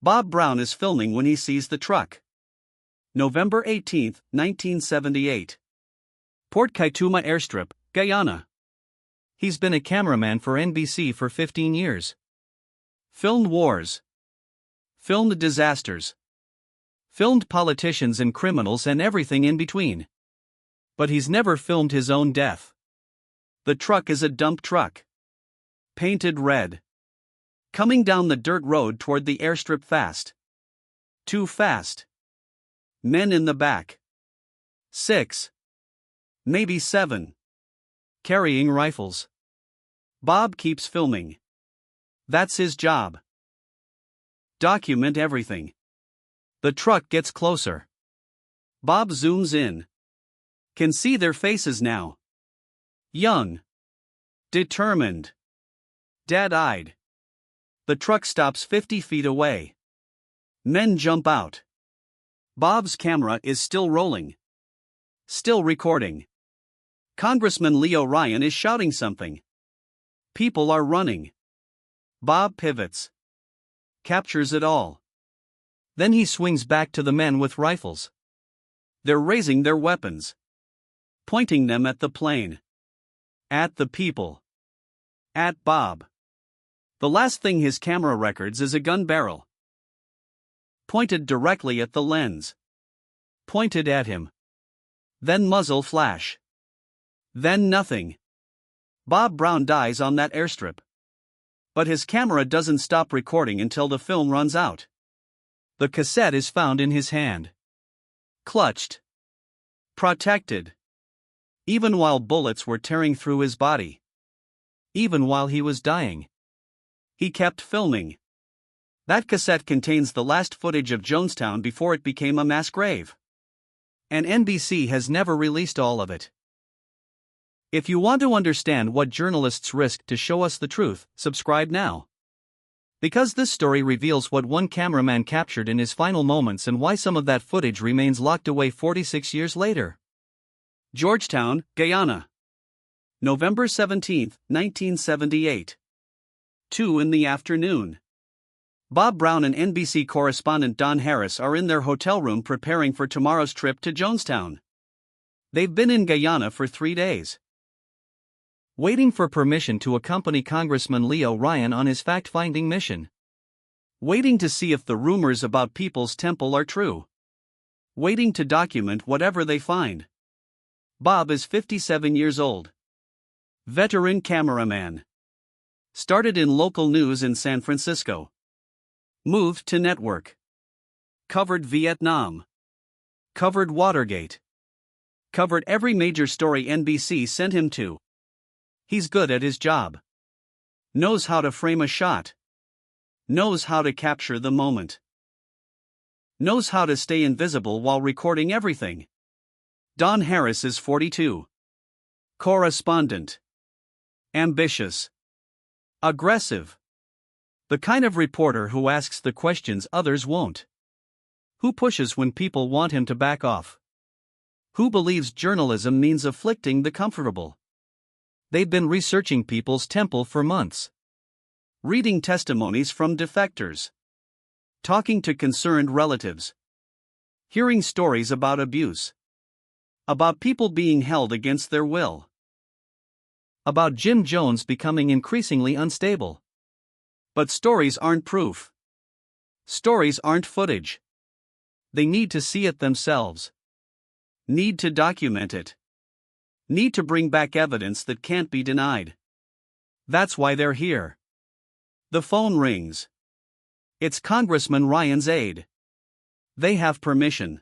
Bob Brown is filming when he sees the truck. November 18, 1978. Port Kaituma airstrip, Guyana. He's been a cameraman for NBC for 15 years. Filmed wars. Filmed disasters. Filmed politicians and criminals and everything in between. But he's never filmed his own death. The truck is a dump truck. Painted red. Coming down the dirt road toward the airstrip fast. Too fast. Men in the back. 6. Maybe 7. Carrying rifles. Bob keeps filming. That's his job. Document everything. The truck gets closer. Bob zooms in. Can see their faces now. Young. Determined. Dead-eyed. The truck stops 50 feet away. Men jump out. Bob's camera is still rolling. Still recording. Congressman Ryan is shouting something. People are running. Bob pivots. Captures it all. Then he swings back to the men with rifles. They're raising their weapons. Pointing them at the plane. At the people. At Bob. The last thing his camera records is a gun barrel. Pointed directly at the lens. Pointed at him. Then muzzle flash. Then nothing. Bob Brown dies on that airstrip. But his camera doesn't stop recording until the film runs out. The cassette is found in his hand. Clutched. Protected. Even while bullets were tearing through his body. Even while he was dying. He kept filming. That cassette contains the last footage of Jonestown before it became a mass grave. And NBC has never released all of it. If you want to understand what journalists risk to show us the truth, subscribe now. Because this story reveals what one cameraman captured in his final moments and why some of that footage remains locked away 46 years later. Georgetown, Guyana. November 17, 1978. 2 in the afternoon. Bob Brown and NBC correspondent Don Harris are in their hotel room preparing for tomorrow's trip to Jonestown. They've been in Guyana for 3 days. Waiting for permission to accompany Congressman Ryan on his fact-finding mission. Waiting to see if the rumors about People's Temple are true. Waiting to document whatever they find. Bob is 57 years old. Veteran cameraman. Started in local news in San Francisco. Moved to network. Covered Vietnam. Covered Watergate. Covered every major story NBC sent him to. He's good at his job. Knows how to frame a shot. Knows how to capture the moment. Knows how to stay invisible while recording everything. Don Harris is 42. Correspondent. Ambitious. Aggressive. The kind of reporter who asks the questions others won't. Who pushes when people want him to back off. Who believes journalism means afflicting the comfortable. They've been researching People's Temple for months. Reading testimonies from defectors. Talking to concerned relatives. Hearing stories about abuse. About people being held against their will. About Jim Jones becoming increasingly unstable. But stories aren't proof. Stories aren't footage. They need to see it themselves. Need to document it. Need to bring back evidence that can't be denied. That's why they're here. The phone rings. It's Congressman Ryan's aide. They have permission.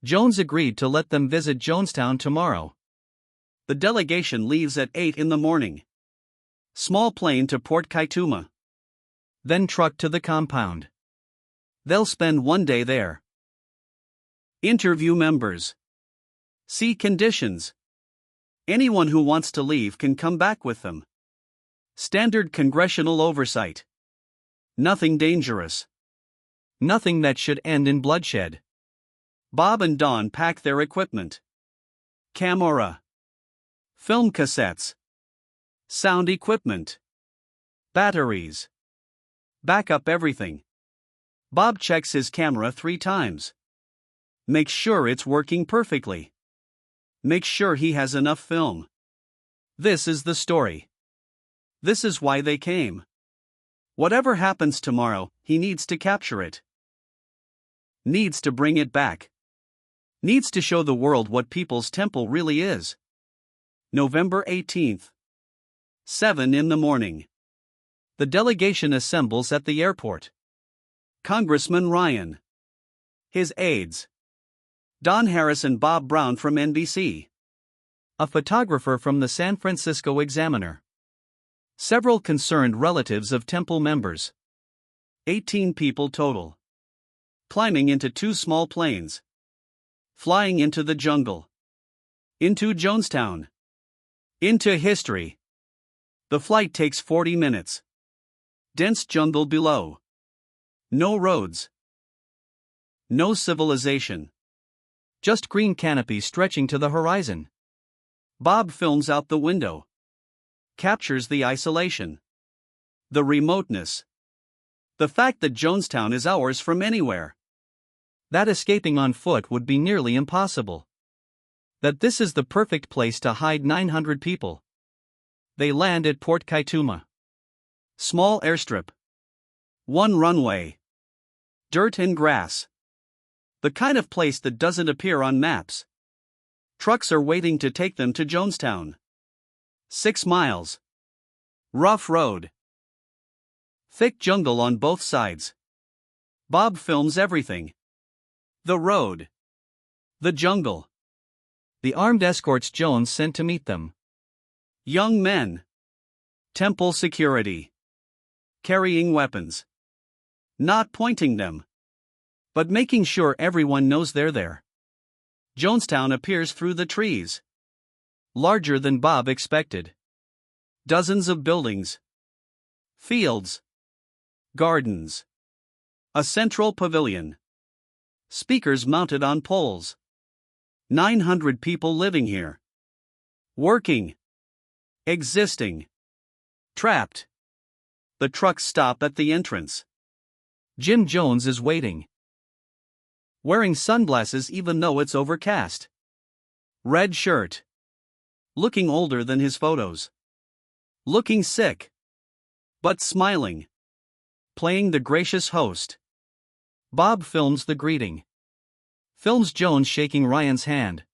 Jones agreed to let them visit Jonestown tomorrow. The delegation leaves at 8 in the morning. Small plane to Port Kaituma. Then truck to the compound. They'll spend 1 day there. Interview members. See conditions. Anyone who wants to leave can come back with them. Standard congressional oversight. Nothing dangerous. Nothing that should end in bloodshed. Bob and Don pack their equipment. Camera. Film cassettes. Sound equipment. Batteries. Back up everything. Bob checks his camera 3 times. Makes sure it's working perfectly. Makes sure he has enough film. This is the story. This is why they came. Whatever happens tomorrow, he needs to capture it. Needs to bring it back. Needs to show the world what People's Temple really is. November 18th. 7 in the morning. The delegation assembles at the airport. Congressman Ryan. His aides. Don Harris and Bob Brown from NBC. A photographer from the San Francisco Examiner. Several concerned relatives of Temple members. 18 people total. Climbing into 2 small planes. Flying into the jungle. Into Jonestown. Into history. The flight takes 40 minutes. Dense jungle below. No roads. No civilization. Just green canopy stretching to the horizon. Bob films out the window. Captures the isolation. The remoteness. The fact that Jonestown is hours from anywhere. That escaping on foot would be nearly impossible. That this is the perfect place to hide 900 people. They land at Port Kaituma. Small airstrip. 1 runway. Dirt and grass. The kind of place that doesn't appear on maps. Trucks are waiting to take them to Jonestown. 6 miles. Rough road. Thick jungle on both sides. Bob films everything. The road. The jungle. The armed escorts Jones sent to meet them. Young men. Temple security. Carrying weapons. Not pointing them. But making sure everyone knows they're there. Jonestown appears through the trees. Larger than Bob expected. Dozens of buildings. Fields. Gardens. A central pavilion. Speakers mounted on poles. 900 people living here. Working. Existing. Trapped. The trucks stop at the entrance. Jim Jones is waiting. Wearing sunglasses even though it's overcast. Red shirt. Looking older than his photos. Looking sick. But smiling. Playing the gracious host. Bob films the greeting. Films Jones shaking Ryan's hand.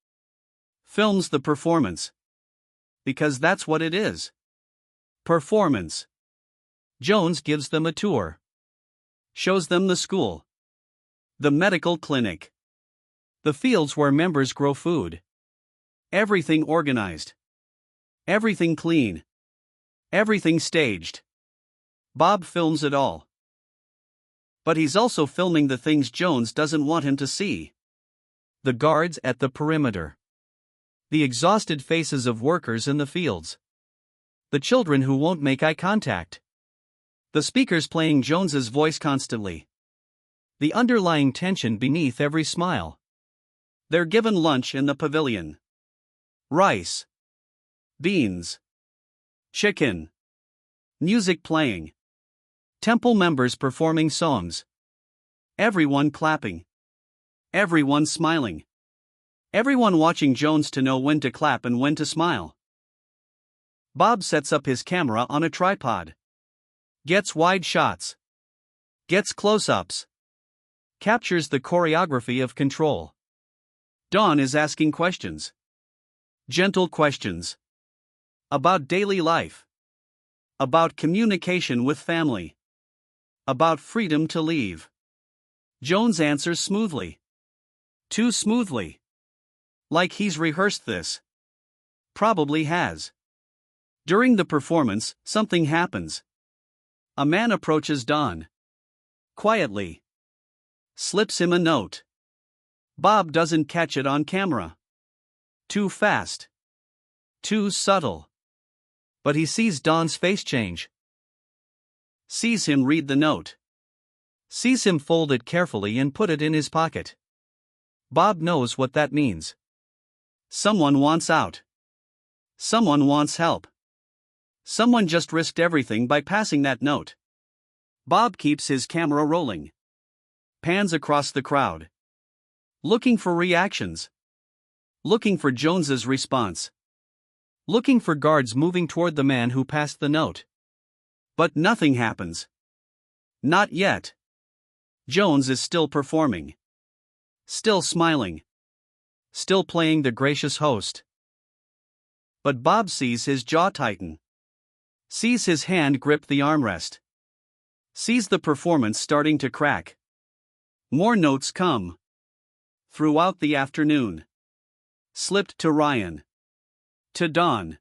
Films the performance. Because that's what it is. Performance. Jones gives them a tour. Shows them the school. The medical clinic. The fields where members grow food. Everything organized. Everything clean. Everything staged. Bob films it all. But he's also filming the things Jones doesn't want him to see. The guards at the perimeter. The exhausted faces of workers in the fields. The children who won't make eye contact. The speakers playing Jones's voice constantly. The underlying tension beneath every smile. They're given lunch in the pavilion. Rice. Beans. Chicken. Music playing. Temple members performing songs. Everyone clapping. Everyone smiling. Everyone watching Jones to know when to clap and when to smile. Bob sets up his camera on a tripod. Gets wide shots. Gets close-ups. Captures the choreography of control. Dawn is asking questions. Gentle questions. About daily life. About communication with family. About freedom to leave. Jones answers smoothly. Too smoothly. Like he's rehearsed this. Probably has. During the performance, something happens. A man approaches Don. Quietly. Slips him a note. Bob doesn't catch it on camera. Too fast. Too subtle. But he sees Don's face change. Sees him read the note. Sees him fold it carefully and put it in his pocket. Bob knows what that means. Someone wants out. Someone wants help. Someone just risked everything by passing that note. Bob keeps his camera rolling. Pans across the crowd. Looking for reactions. Looking for Jones's response. Looking for guards moving toward the man who passed the note. But nothing happens. Not yet. Jones is still performing. Still smiling. Still playing the gracious host. But Bob sees his jaw tighten. Sees his hand grip the armrest. Sees the performance starting to crack. More notes come. Throughout the afternoon. Slipped to Ryan. To Don.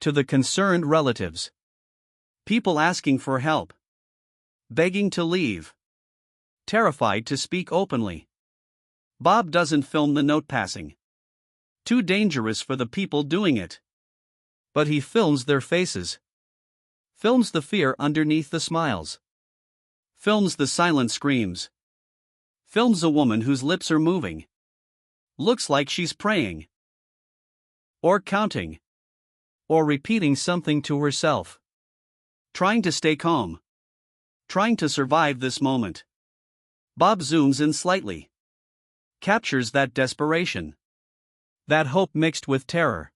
To the concerned relatives. People asking for help. Begging to leave. Terrified to speak openly. Bob doesn't film the note passing. Too dangerous for the people doing it. But he films their faces. Films the fear underneath the smiles. Films the silent screams. Films a woman whose lips are moving. Looks like she's praying. Or counting. Or repeating something to herself. Trying to stay calm. Trying to survive this moment. Bob zooms in slightly. Captures that desperation. That hope mixed with terror.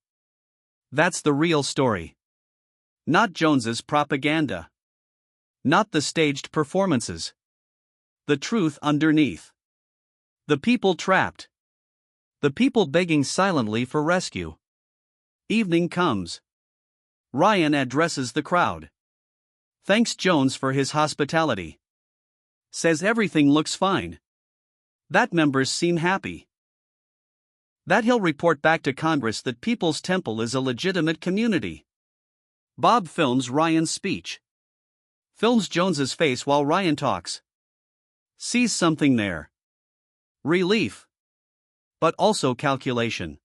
That's the real story. Not Jones's propaganda. Not the staged performances. The truth underneath. The people trapped. The people begging silently for rescue. Evening comes. Ryan addresses the crowd. Thanks Jones for his hospitality. Says everything looks fine. That members seem happy. That he'll report back to Congress that People's Temple is a legitimate community. Bob films Ryan's speech. Films Jones's face while Ryan talks. Sees something there. Relief. But also calculation.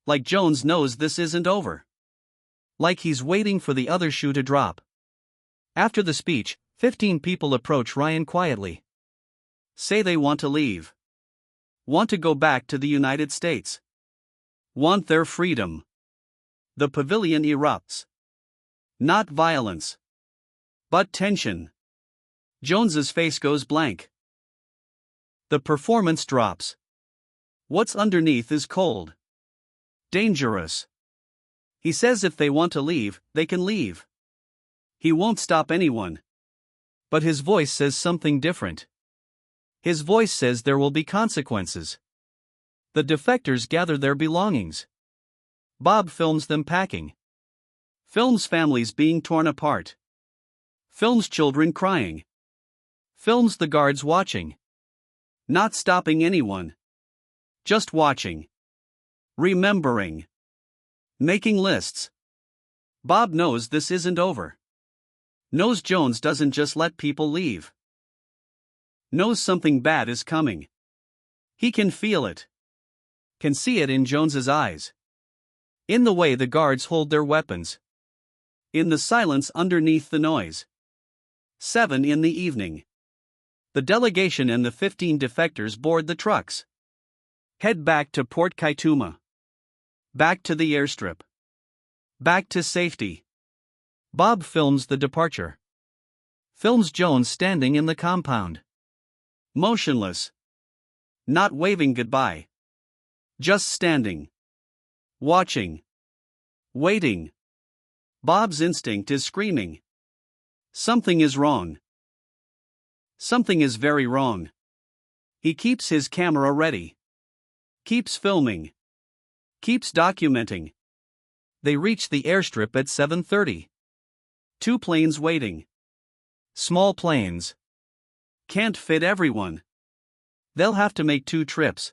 Like Jones knows this isn't over. Like he's waiting for the other shoe to drop. After the speech, 15 people approach Ryan quietly. Say they want to leave. Want to go back to the United States. Want their freedom. The pavilion erupts. Not violence. But tension. Jones's face goes blank. The performance drops. What's underneath is cold. Dangerous. He says if they want to leave, they can leave. He won't stop anyone. But his voice says something different. His voice says there will be consequences. The defectors gather their belongings. Bob films them packing. Films families being torn apart. Films children crying. Films the guards watching. Not stopping anyone. Just watching. Remembering. Making lists. Bob knows this isn't over. Knows Jones doesn't just let people leave. Knows something bad is coming. He can feel it. Can see it in Jones's eyes. In the way the guards hold their weapons. In the silence underneath the noise. 7 in the evening. The delegation and the 15 defectors board the trucks. Head back to Port Kaituma. Back to the airstrip. Back to safety. Bob films the departure. Films Jones standing in the compound. Motionless. Not waving goodbye. Just standing. Watching. Waiting. Bob's instinct is screaming. Something is wrong. Something is very wrong. He keeps his camera ready. Keeps filming. Keeps documenting. They reach the airstrip at 7:30. 2 planes waiting. Small planes. Can't fit everyone. They'll have to make 2 trips.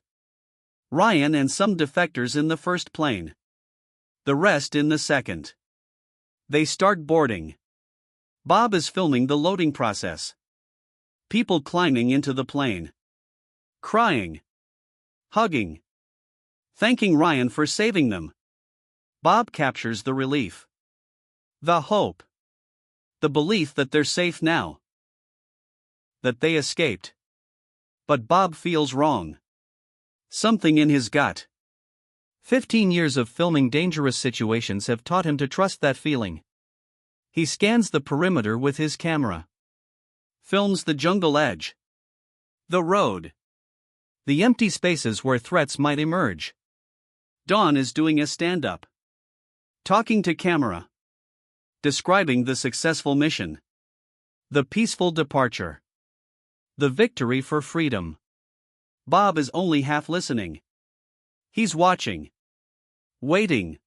Ryan and some defectors in the first plane. The rest in the second. They start boarding. Bob is filming the loading process. People climbing into the plane. Crying. Hugging. Thanking Ryan for saving them. Bob captures the relief. The hope. The belief that they're safe now. That they escaped. But Bob feels wrong. Something in his gut. 15 years of filming dangerous situations have taught him to trust that feeling. He scans the perimeter with his camera. Films the jungle edge. The road. The empty spaces where threats might emerge. Don is doing a stand-up. Talking to camera. Describing the successful mission. The peaceful departure. The victory for freedom. Bob is only half listening. He's watching. Waiting.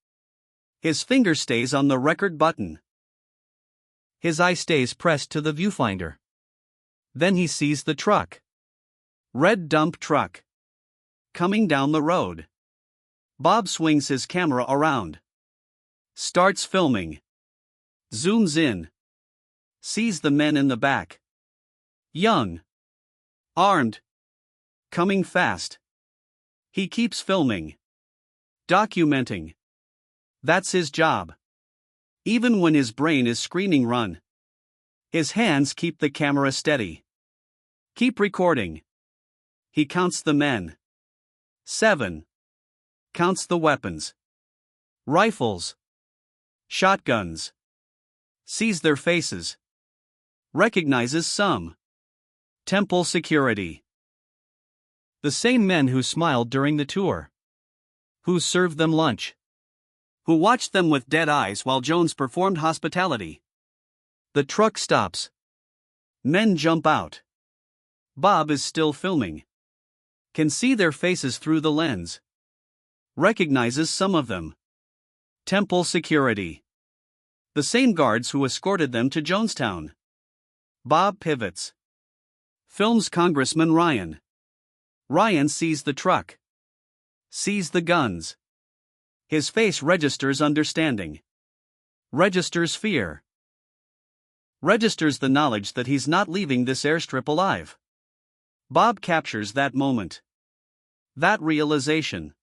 His finger stays on the record button. His eye stays pressed to the viewfinder. Then he sees the truck. Red dump truck. Coming down the road. Bob swings his camera around. Starts filming. Zooms in. Sees the men in the back. Young. Armed. Coming fast. He keeps filming. Documenting. That's his job. Even when his brain is screaming run. His hands keep the camera steady. Keep recording. He counts the men. 7. Counts the weapons. Rifles. Shotguns. Sees their faces. Recognizes some. Temple security. The same men who smiled during the tour. Who served them lunch. Who watched them with dead eyes while Jones performed hospitality. The truck stops. Men jump out. Bob is still filming. Can see their faces through the lens. Recognizes some of them. Temple security. The same guards who escorted them to Jonestown. Bob pivots. Films Congressman Ryan. Ryan sees the truck. Sees the guns. His face registers understanding. Registers fear. Registers the knowledge that he's not leaving this airstrip alive. Bob captures that moment. That realization.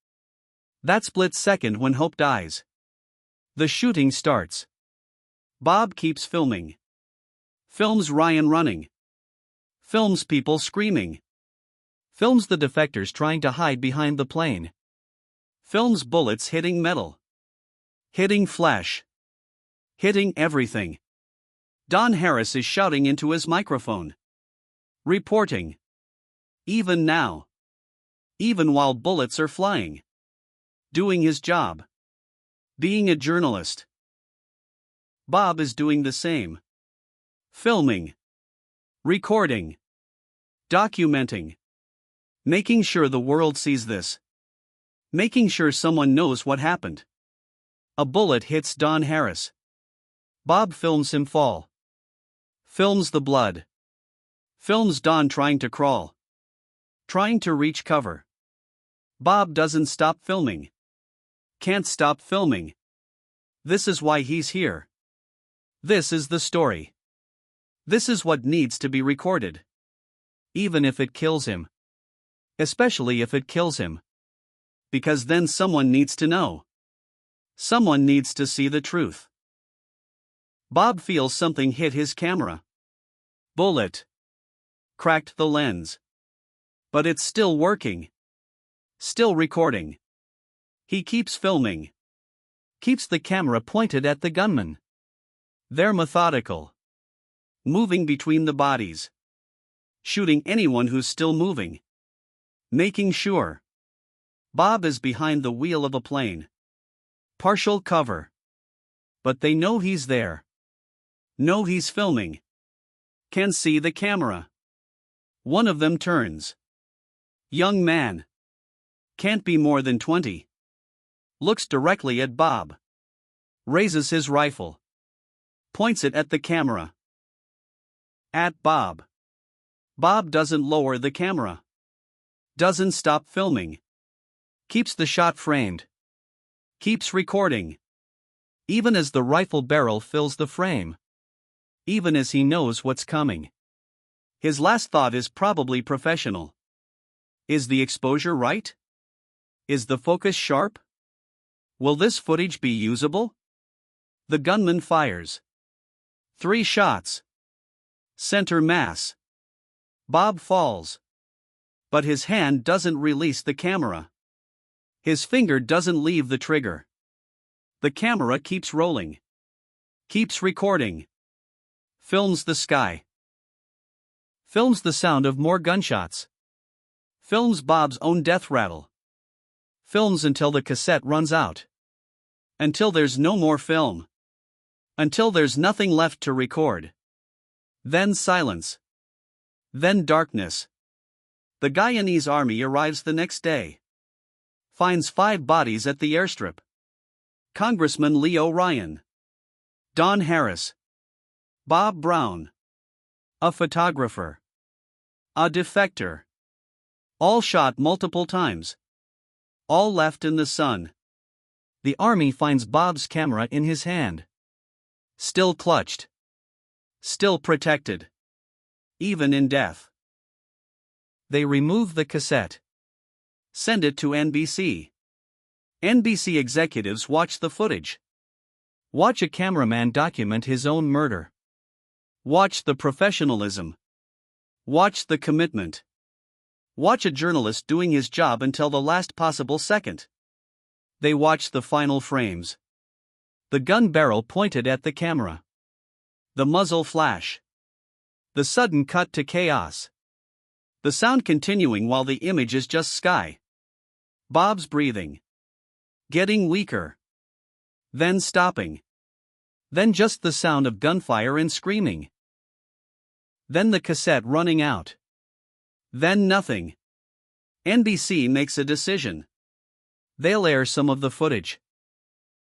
That split second when hope dies. The shooting starts. Bob keeps filming. Films Ryan running. Films people screaming. Films the defectors trying to hide behind the plane. Films bullets hitting metal. Hitting flesh. Hitting everything. Don Harris is shouting into his microphone. Reporting. Even now. Even while bullets are flying. Doing his job. Being a journalist. Bob is doing the same. Filming. Recording. Documenting. Making sure the world sees this. Making sure someone knows what happened. A bullet hits Don Harris. Bob films him fall. Films the blood. Films Don trying to crawl. Trying to reach cover. Bob doesn't stop filming. Can't stop filming. This is why he's here. This is the story. This is what needs to be recorded. Even if it kills him. Especially if it kills him. Because then someone needs to know. Someone needs to see the truth. Bob feels something hit his camera. Bullet. Cracked the lens. But it's still working. Still recording. He keeps filming. Keeps the camera pointed at the gunman. They're methodical. Moving between the bodies. Shooting anyone who's still moving. Making sure. Bob is behind the wheel of a plane. Partial cover. But they know he's there. Know he's filming. Can see the camera. One of them turns. Young man. Can't be more than 20. Looks directly at Bob. Raises his rifle. Points it at the camera. At Bob. Bob doesn't lower the camera. Doesn't stop filming. Keeps the shot framed. Keeps recording. Even as the rifle barrel fills the frame. Even as he knows what's coming. His last thought is probably professional. Is the exposure right? Is the focus sharp? Will this footage be usable? The gunman fires. 3 shots. Center mass. Bob falls. But his hand doesn't release the camera. His finger doesn't leave the trigger. The camera keeps rolling. Keeps recording. Films the sky. Films the sound of more gunshots. Films Bob's own death rattle. Films until the cassette runs out. Until there's no more film. Until there's nothing left to record. Then silence. Then darkness. The Guyanese army arrives the next day. Finds 5 bodies at the airstrip. Congressman Ryan. Don Harris. Bob Brown. A photographer. A defector. All shot multiple times. All left in the sun. The army finds Bob's camera in his hand. Still clutched. Still protected. Even in death. They remove the cassette. Send it to NBC. NBC executives watch the footage. Watch a cameraman document his own murder. Watch the professionalism. Watch the commitment. Watch a journalist doing his job until the last possible second. They watch the final frames. The gun barrel pointed at the camera. The muzzle flash. The sudden cut to chaos. The sound continuing while the image is just sky. Bob's breathing. Getting weaker. Then stopping. Then just the sound of gunfire and screaming. Then the cassette running out. Then nothing. NBC makes a decision. They'll air some of the footage.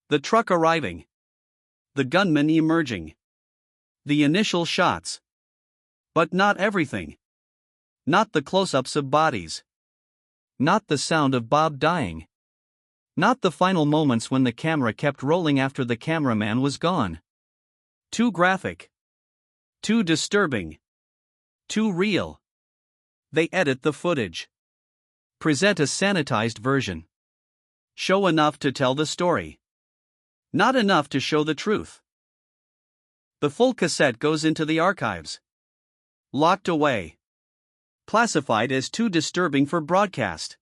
The truck arriving. The gunman emerging. The initial shots. But not everything. Not the close-ups of bodies. Not the sound of Bob dying. Not the final moments when the camera kept rolling after the cameraman was gone. Too graphic. Too disturbing. Too real. They edit the footage. Present a sanitized version. Show enough to tell the story. Not enough to show the truth. The full cassette goes into the archives. Locked away. Classified as too disturbing for broadcast.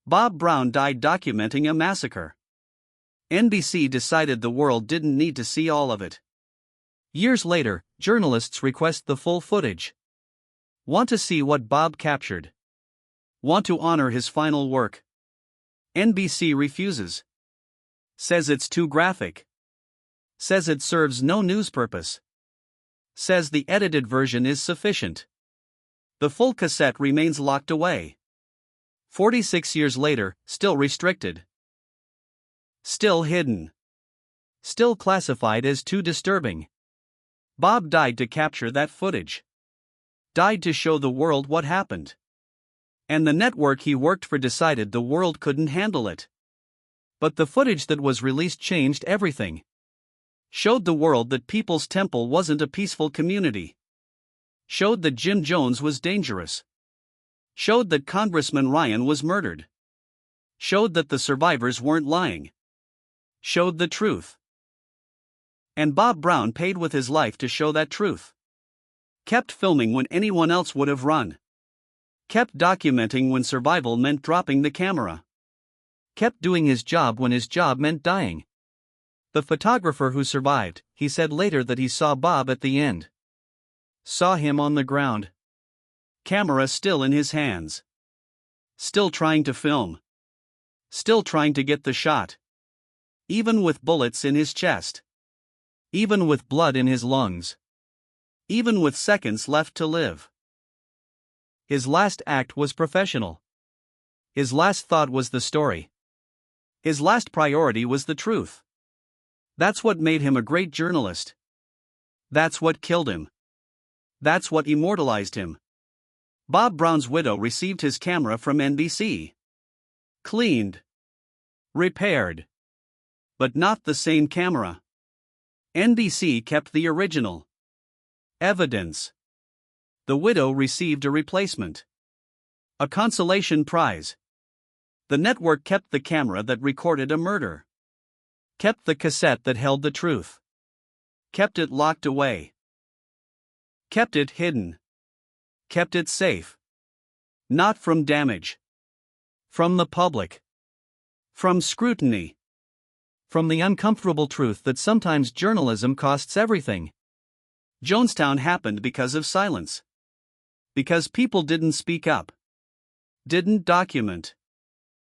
Bob Brown died documenting a massacre. NBC decided the world didn't need to see all of it. Years later, journalists request the full footage. Want to see what Bob captured. Want to honor his final work. NBC refuses. Says it's too graphic. Says it serves no news purpose. Says the edited version is sufficient. The full cassette remains locked away. 46 years later, still restricted. Still hidden. Still classified as too disturbing. Bob died to capture that footage. Died to show the world what happened. And the network he worked for decided the world couldn't handle it. But the footage that was released changed everything. Showed the world that People's Temple wasn't a peaceful community. Showed that Jim Jones was dangerous. Showed that Congressman Ryan was murdered. Showed that the survivors weren't lying. Showed the truth. And Bob Brown paid with his life to show that truth. Kept filming when anyone else would have run. Kept documenting when survival meant dropping the camera. Kept doing his job when his job meant dying. The photographer who survived, he said later that he saw Bob at the end. Saw him on the ground. Camera still in his hands. Still trying to film. Still trying to get the shot. Even with bullets in his chest. Even with blood in his lungs. Even with seconds left to live. His last act was professional. His last thought was the story. His last priority was the truth. That's what made him a great journalist. That's what killed him. That's what immortalized him. Bob Brown's widow received his camera from NBC. Cleaned. Repaired. But not the same camera. NBC kept the original. Evidence. The widow received a replacement. A consolation prize. The network kept the camera that recorded a murder. Kept the cassette that held the truth. Kept it locked away. Kept it hidden. Kept it safe. Not from damage. From the public. From scrutiny. From the uncomfortable truth that sometimes journalism costs everything. Jonestown happened because of silence. Because people didn't speak up, didn't document,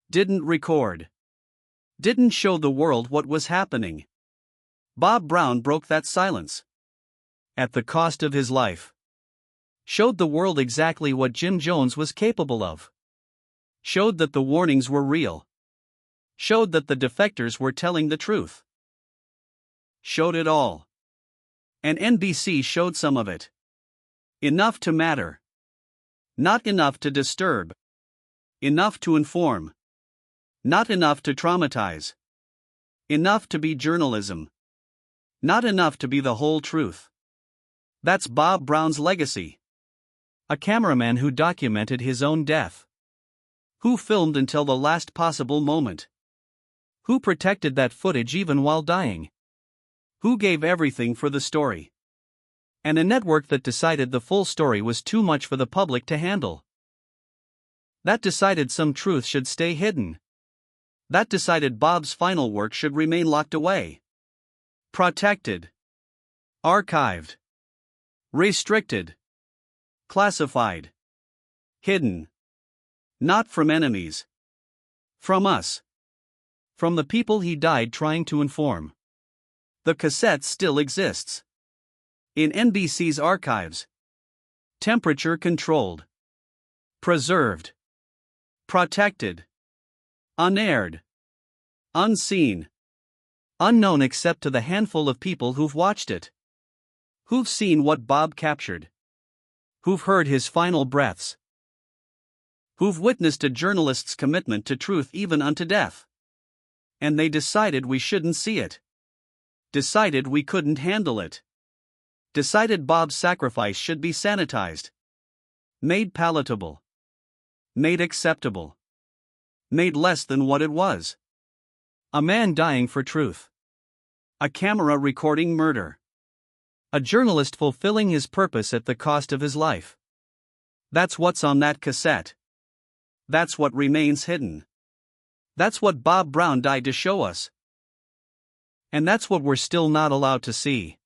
didn't record, didn't show the world what was happening. Bob Brown broke that silence. At the cost of his life. Showed the world exactly what Jim Jones was capable of. Showed that the warnings were real. Showed that the defectors were telling the truth. Showed it all. And NBC showed some of it. Enough to matter. Not enough to disturb. Enough to inform. Not enough to traumatize. Enough to be journalism. Not enough to be the whole truth. That's Bob Brown's legacy. A cameraman who documented his own death. Who filmed until the last possible moment. Who protected that footage even while dying. Who gave everything for the story. And a network that decided the full story was too much for the public to handle. That decided some truth should stay hidden. That decided Bob's final work should remain locked away. Protected. Archived. Restricted. Classified. Hidden. Not from enemies. From us. From the people he died trying to inform. The cassette still exists. In NBC's archives. Temperature controlled. Preserved. Protected. Unaired. Unseen. Unknown except to the handful of people who've watched it. Who've seen what Bob captured. Who've heard his final breaths. Who've witnessed a journalist's commitment to truth even unto death. And they decided we shouldn't see it. Decided we couldn't handle it. Decided Bob's sacrifice should be sanitized. Made palatable. Made acceptable. Made less than what it was. A man dying for truth. A camera recording murder. A journalist fulfilling his purpose at the cost of his life. That's what's on that cassette. That's what remains hidden. That's what Bob Brown died to show us. And that's what we're still not allowed to see.